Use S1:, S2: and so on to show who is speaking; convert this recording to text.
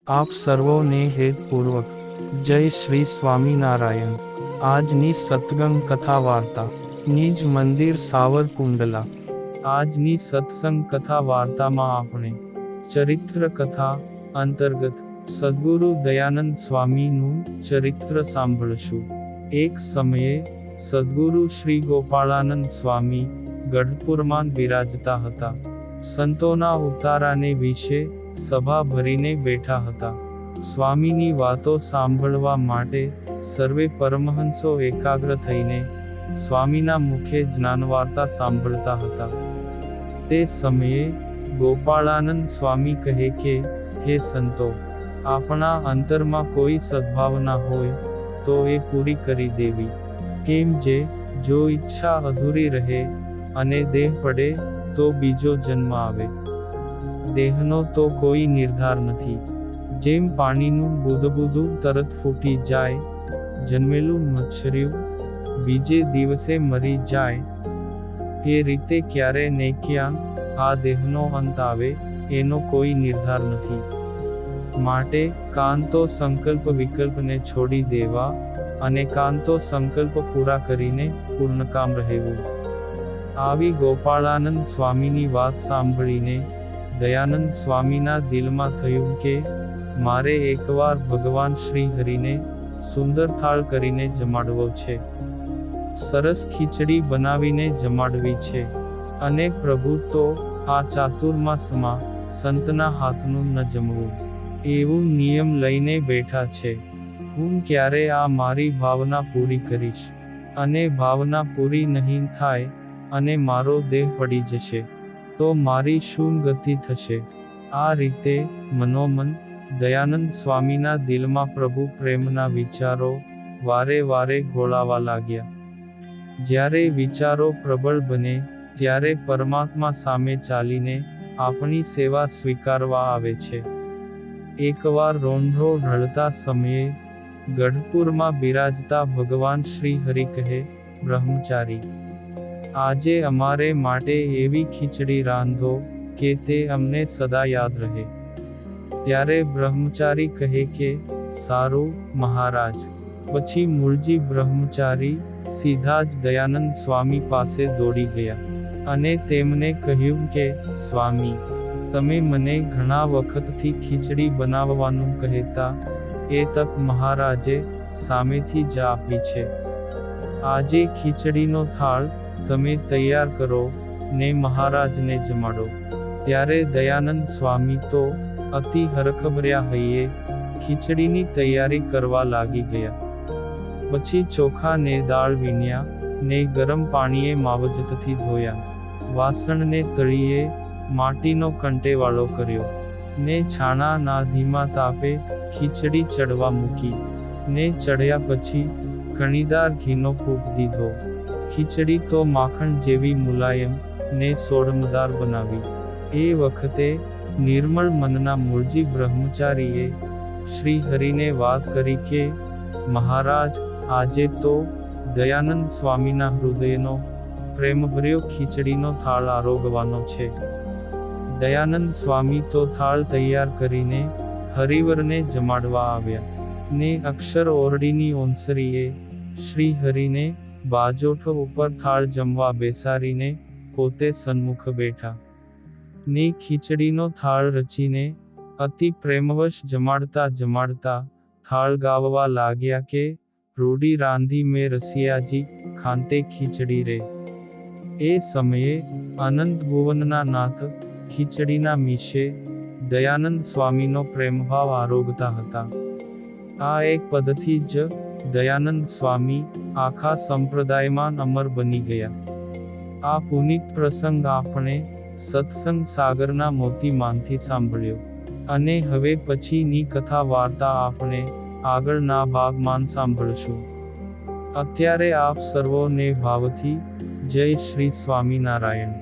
S1: આપ સર્વોને હેતપૂર્વક જય શ્રી સ્વામિનારાયણ। આજની સત્સંગ કથા વાર્તા નિજ મંદિર સાવરકુંડલા। આજની સત્સંગ કથા વાર્તામાં આપણે ચરિત્ર કથા અંતર્ગત સદ્ગુરુ દયાનંદ સ્વામીનું ચરિત્ર સાંભળશું। એક સમયે સદ્ગુરુ શ્રી ગોપાળાનંદ સ્વામી ગઢપુરમાં બિરાજતા હતા। સંતોના ઉતારાને વિશે સભા ભરીને બેઠા હતા। સ્વામીની વાતો સાંભળવા માટે સર્વે પરમહંસો એકાગ્ર થઈને સ્વામીના મુખે જ્ઞાનવાર્તા સાંભળતા હતા। તે સમયે ગોપાળાનંદ સ્વામી કહે કે, હે સંતો, આપણા અંતરમાં કોઈ સદ્ભાવના હોય તો એ પૂરી કરી દેવી। કેમ જે જો ઈચ્છા અધૂરી રહે અને દેહ પડે તો બીજો જન્મ આવે। દેહનો તો કોઈ નિર્ધાર નથી। જેમ પાણીનું બુદબુદું તરત ફૂટી જાય, જન્મેલું મચ્છરિયું બીજે દિવસે મરી જાય, એ રીતે ક્યારે ને ક્યાં આ દેહનો અંત આવે એનો કોઈ નિર્ધાર નથી। માટે કાંતો સંકલ્પ વિકલ્પને છોડી દેવા અને કાંતો સંકલ્પ પૂરા કરીને પૂર્ણકામ રહેવું। આવી ગોપાળાનંદ સ્વામીની વાત સાંભળીને દયાનંદ સ્વામીના દિલમાં થયું કે મારે એકવાર ભગવાન શ્રી હરિને સુંદર થાળ કરીને જમાડવો છે। સરસ ખીચડી બનાવીને જમાડવી છે। અને પ્રભુ તો આ ચાતુર્માસમાં સંતના હાથનું ન જમવું, એવું નિયમ લઈને બેઠા છે। હું ક્યારે આ મારી ભાવના પૂરી કરીશ? અને ભાવના પૂરી નહીં થાય અને મારો દેહ પડી જશે તો મારી શું ગતિ થશે? આ રીતે મનોમન દયાનંદ સ્વામીના દિલમાં પ્રભુ પ્રેમના વિચારો વારે વારે ઘોળાવા લાગ્યા। જ્યારે વિચારો પ્રબળ બને ત્યારે પરમાત્મા સામે ચાલીને આપણી સેવા સ્વીકારવા આવે છે। એકવાર રોંઢો ઢળતા સમયે ગઢપુરમાં બિરાજતા ભગવાન શ્રી હરિ કહે, બ્રહ્મચારી, આજે અમારે માટે એવી ખીચડી રાંધો કે તે અમને સદા યાદ રહે। ત્યારે બ્રહ્મચારી કહે કે, સારું મહારાજ। પછી મૂળજી બ્રહ્મચારી સીધા જ દયાનંદ સ્વામી પાસે દોડી ગયા અને તેમને કહ્યું કે, સ્વામી, તમે મને ઘણા વખતથી ખીચડી બનાવવાનું કહેતા, એ તક મહારાજે સામેથી જ આપી છે। આજે ખીચડીનો થાળ તમે તૈયાર કરો ને મહારાજને જમાડો। ત્યારે દયાનંદ સ્વામી તો અતિ હરખભર્યા હૈયે ખીચડીની તૈયારી કરવા લાગી ગયા। પછી ચોખા ને દાળ વીણ્યા ને ગરમ પાણીએ માવજતથી ધોયા। વાસણને તળીએ માટીનો કંટેવાળો કર્યો ને છાણાના ધીમા તાપે ખીચડી ચડવા મૂકી ને ચડ્યા પછી કણીદાર ઘીનો ફૂંક દીધો। ખીચડી તો માખણ જેવી મુલાયમ ને સોડમદાર બનાવી। એ વખતે નિર્મળ મનના મૂળજી બ્રહ્મચારીએ શ્રી હરિને વાત કરી કે, મહારાજ, આજે તો દયાનંદ સ્વામીના હૃદયનો પ્રેમભર્યો ખીચડીનો થાળ આરોગવાનો છે। દયાનંદ સ્વામી તો થાળ તૈયાર કરીને હરિવરને જમાડવા આવ્યા ને અક્ષર ઓરડીની ઓસરીએ શ્રી હરિને બાજોઠ ઉપર થાળ જમવા બેસાડીને પોતે સન્મુખ બેઠા ને ખીચડીનો થાળ રચીને અતિ પ્રેમવશ જમાડતા જમાડતા થાળ ગાવવા લાગ્યા કે, રૂડી રાંધી મેં રસિયાજી ખાંતે ખીચડી રે। એ સમયે અનંત ભુવનના નાથ ખીચડીના મીશે દયાનંદ સ્વામીનો પ્રેમભાવ આરોગતા હતા। આ એક પદથી જ દયાનંદ સ્વામી આખા સંપ્રદાયમાં અમર બની ગયા। આ પુનિત પ્રસંગ આપણે સત્સંગ સાગરના મોતીમાંથી સાંભળ્યો અને હવે પછીની કથા વાર્તા આપણે આગળના ભાગમાં સાંભળશું। અત્યારે આપ સર્વોને ભાવથી જય શ્રી સ્વામિનારાયણ।